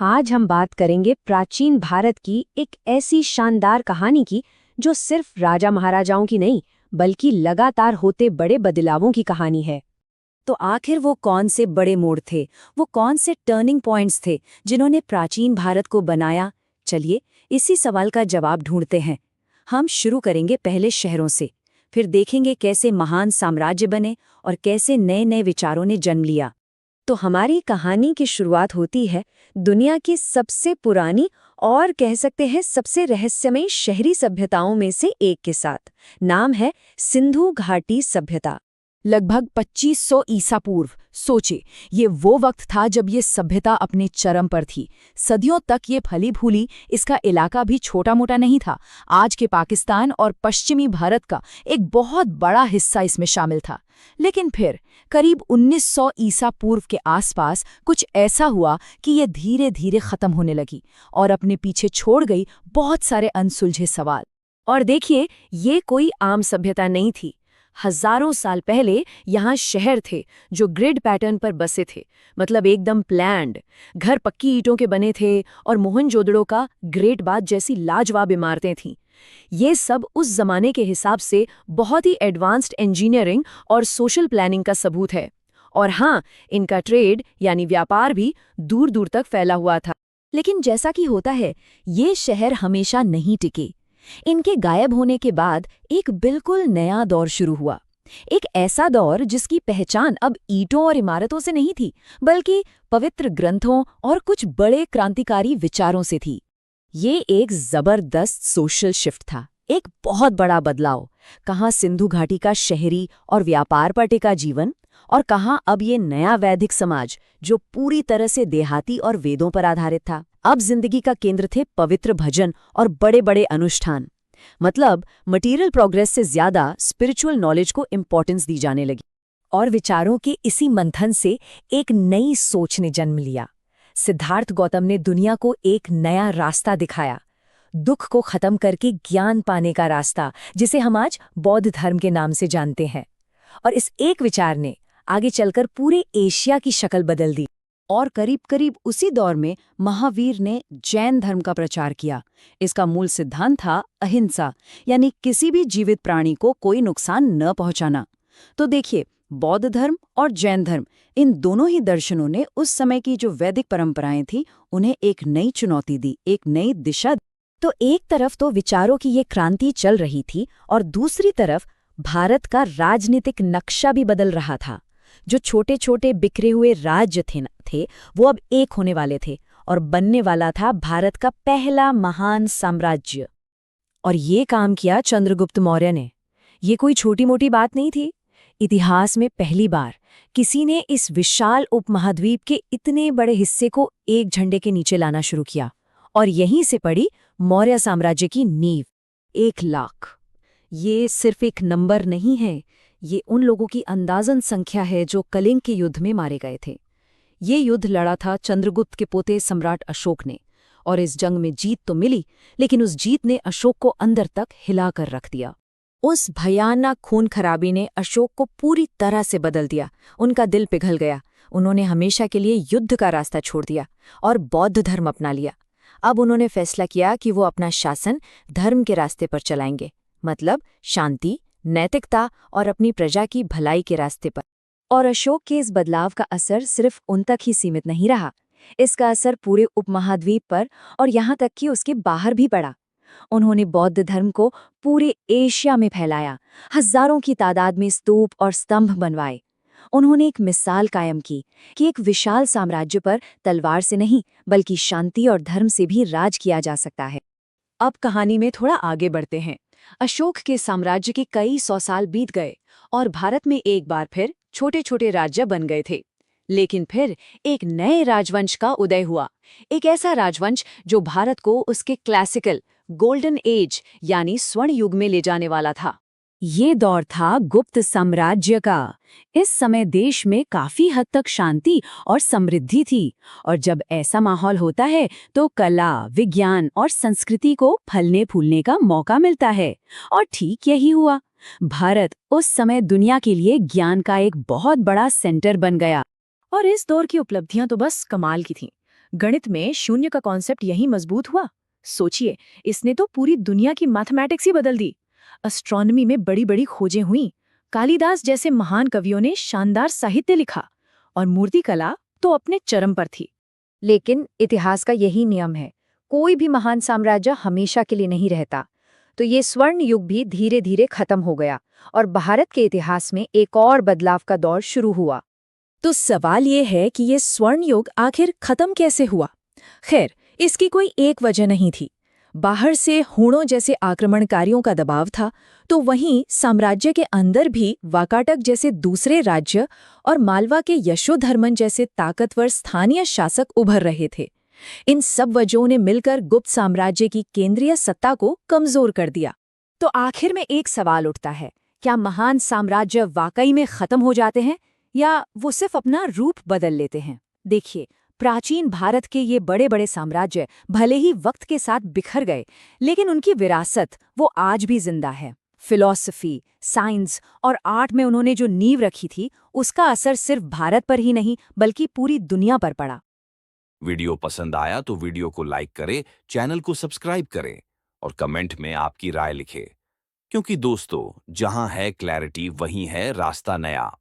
आज हम बात करेंगे प्राचीन भारत की एक ऐसी शानदार कहानी की जो सिर्फ राजा महाराजाओं की नहीं बल्कि लगातार होते बड़े बदलावों की कहानी है। तो आखिर वो कौन से बड़े मोड़ थे, वो कौन से टर्निंग पॉइंट्स थे जिन्होंने प्राचीन भारत को बनाया? चलिए इसी सवाल का जवाब ढूंढते हैं। हम शुरू करेंगे पहले शहरों से, फिर देखेंगे कैसे महान साम्राज्य बने और कैसे नए नए विचारों ने जन्म लिया। तो हमारी कहानी की शुरुआत होती है दुनिया की सबसे पुरानी और कह सकते हैं सबसे रहस्यमयी शहरी सभ्यताओं में से एक के साथ। नाम है सिंधु घाटी सभ्यता। लगभग 2500 ईसा पूर्व। सोचे, ये वो वक्त था जब ये सभ्यता अपने चरम पर थी। सदियों तक ये फली फूली, इसका इलाका भी छोटा मोटा नहीं था। आज के पाकिस्तान और पश्चिमी भारत का एक बहुत बड़ा हिस्सा इसमें शामिल था। लेकिन फिर करीब 1900 ईसा पूर्व के आसपास कुछ ऐसा हुआ कि ये धीरे धीरे खत्म होने लगी और अपने पीछे छोड़ गई बहुत सारे अनसुलझे सवाल। और देखिए, ये कोई आम सभ्यता नहीं थी। हजारों साल पहले यहाँ शहर थे जो ग्रिड पैटर्न पर बसे थे, मतलब एकदम प्लान्ड। घर पक्की ईंटों के बने थे और मोहनजोदड़ो का ग्रेट बाथ जैसी लाजवाब इमारतें थीं। ये सब उस जमाने के हिसाब से बहुत ही एडवांस्ड इंजीनियरिंग और सोशल प्लानिंग का सबूत है। और हाँ, इनका ट्रेड यानी व्यापार भी दूर दूर तक फैला हुआ था। लेकिन जैसा कि होता है, ये शहर हमेशा नहीं टिके। इनके गायब होने के बाद एक बिल्कुल नया दौर शुरू हुआ। एक ऐसा दौर जिसकी पहचान अब ईंटों और इमारतों से नहीं थी, बल्कि पवित्र ग्रंथों और कुछ बड़े क्रांतिकारी विचारों से थी। ये एक जबरदस्त सोशल शिफ्ट था, एक बहुत बड़ा बदलाव। कहाँ सिंधु घाटी का शहरी और व्यापार पर टिका जीवन, और कहाँ अब ये नया वैदिक समाज जो पूरी तरह से देहाती और वेदों पर आधारित था। अब जिंदगी का केंद्र थे पवित्र भजन और बड़े बड़े अनुष्ठान। मतलब मटेरियल प्रोग्रेस से ज्यादा स्पिरिचुअल नॉलेज को इम्पोर्टेंस दी जाने लगी। और विचारों के इसी मंथन से एक नई सोच ने जन्म लिया। सिद्धार्थ गौतम ने दुनिया को एक नया रास्ता दिखाया, दुख को खत्म करके ज्ञान पाने का रास्ता, जिसे हम आज बौद्ध धर्म के नाम से जानते हैं। और इस एक विचार ने आगे चलकर पूरे एशिया की शक्ल बदल दी। और करीब करीब उसी दौर में महावीर ने जैन धर्म का प्रचार किया। इसका मूल सिद्धांत था अहिंसा, यानी किसी भी जीवित प्राणी को कोई नुकसान न पहुंचाना। तो देखिए, बौद्ध धर्म और जैन धर्म, इन दोनों ही दर्शनों ने उस समय की जो वैदिक परंपराएं थी उन्हें एक नई चुनौती दी, एक नई दिशा दी। तो एक तरफ तो विचारों की ये क्रांति चल रही थी और दूसरी तरफ भारत का राजनीतिक नक्शा भी बदल रहा था। जो छोटे छोटे बिखरे हुए राज्य थे वो अब एक होने वाले थे और बनने वाला था भारत का पहला महान साम्राज्य। और ये काम किया चंद्रगुप्त मौर्य ने। ये कोई छोटी मोटी बात नहीं थी। इतिहास में पहली बार किसी ने इस विशाल उपमहाद्वीप के इतने बड़े हिस्से को एक झंडे के नीचे लाना शुरू किया। और यहीं से पड़ी मौर्य साम्राज्य की नींव। 1,00,000। ये सिर्फ एक नंबर नहीं है, ये उन लोगों की अंदाजन संख्या है जो कलिंग के युद्ध में मारे गए थे। ये युद्ध लड़ा था चंद्रगुप्त के पोते सम्राट अशोक ने, और इस जंग में जीत तो मिली, लेकिन उस जीत ने अशोक को अंदर तक हिला कर रख दिया। उस भयानक खून खराबी ने अशोक को पूरी तरह से बदल दिया। उनका दिल पिघल गया। उन्होंने हमेशा के लिए युद्ध का रास्ता छोड़ दिया और बौद्ध धर्म अपना लिया। अब उन्होंने फैसला किया कि वो अपना शासन धर्म के रास्ते पर चलाएंगे, मतलब शांति, नैतिकता और अपनी प्रजा की भलाई के रास्ते पर। और अशोक के इस बदलाव का असर सिर्फ उन तक ही सीमित नहीं रहा। इसका असर पूरे उपमहाद्वीप पर और यहाँ तक कि उसके बाहर भी पड़ा। उन्होंने बौद्ध धर्म को पूरे एशिया में फैलाया, हजारों की तादाद में स्तूप और स्तंभ बनवाए। उन्होंने एक मिसाल कायम की कि एक विशाल साम्राज्य पर तलवार से नहीं बल्कि शांति और धर्म से भी राज किया जा सकता है। अब कहानी में थोड़ा आगे बढ़ते हैं। अशोक के साम्राज्य के कई 100 साल बीत गए और भारत में एक बार फिर छोटे छोटे राज्य बन गए थे। लेकिन फिर एक नए राजवंश का उदय हुआ, एक ऐसा राजवंश जो भारत को उसके क्लासिकल गोल्डन एज यानी स्वर्ण युग में ले जाने वाला था। ये दौर था गुप्त साम्राज्य का। इस समय देश में काफी हद तक शांति और समृद्धि थी, और जब ऐसा माहौल होता है तो कला, विज्ञान और संस्कृति को फलने फूलने का मौका मिलता है। और ठीक यही हुआ। भारत उस समय दुनिया के लिए ज्ञान का एक बहुत बड़ा सेंटर बन गया। और इस दौर की उपलब्धियां तो बस कमाल की थीं। गणित में शून्य का कॉन्सेप्ट यही मजबूत हुआ। सोचिए, इसने तो पूरी दुनिया की मैथमेटिक्स ही बदल दी। एस्ट्रोनॉमी में बड़ी बड़ी खोजें हुई, कालिदास जैसे महान कवियों ने शानदार साहित्य लिखा, और मूर्तिकला तो अपने चरम पर थी। लेकिन इतिहास का यही नियम है, कोई भी महान साम्राज्य हमेशा के लिए नहीं रहता। तो ये स्वर्ण युग भी धीरे धीरे खत्म हो गया और भारत के इतिहास में एक और बदलाव का दौर शुरू हुआ। तो सवाल ये है कि ये स्वर्ण युग आखिर खत्म कैसे हुआ? खैर, इसकी कोई एक वजह नहीं थी। बाहर से हूणों जैसे आक्रमणकारियों का दबाव था, तो वहीं साम्राज्य के अंदर भी वाकाटक जैसे दूसरे राज्य और मालवा के यशोधर्मन जैसे ताकतवर स्थानीय शासक उभर रहे थे। इन सब वजहों ने मिलकर गुप्त साम्राज्य की केंद्रीय सत्ता को कमजोर कर दिया। तो आखिर में एक सवाल उठता है, क्या महान साम्राज्य वाकई में खत्म हो जाते हैं या वो सिर्फ अपना रूप बदल लेते हैं? देखिए, प्राचीन भारत के ये बड़े बड़े साम्राज्य भले ही वक्त के साथ बिखर गए, लेकिन उनकी विरासत वो आज भी जिंदा है। फिलॉसफी, साइंस और आर्ट में उन्होंने जो नींव रखी थी, उसका असर सिर्फ भारत पर ही नहीं बल्कि पूरी दुनिया पर पड़ा। वीडियो पसंद आया तो वीडियो को लाइक करें, चैनल को सब्सक्राइब करें और कमेंट में आपकी राय लिखें। क्योंकि दोस्तों, जहां है क्लैरिटी वहीं है रास्ता नया।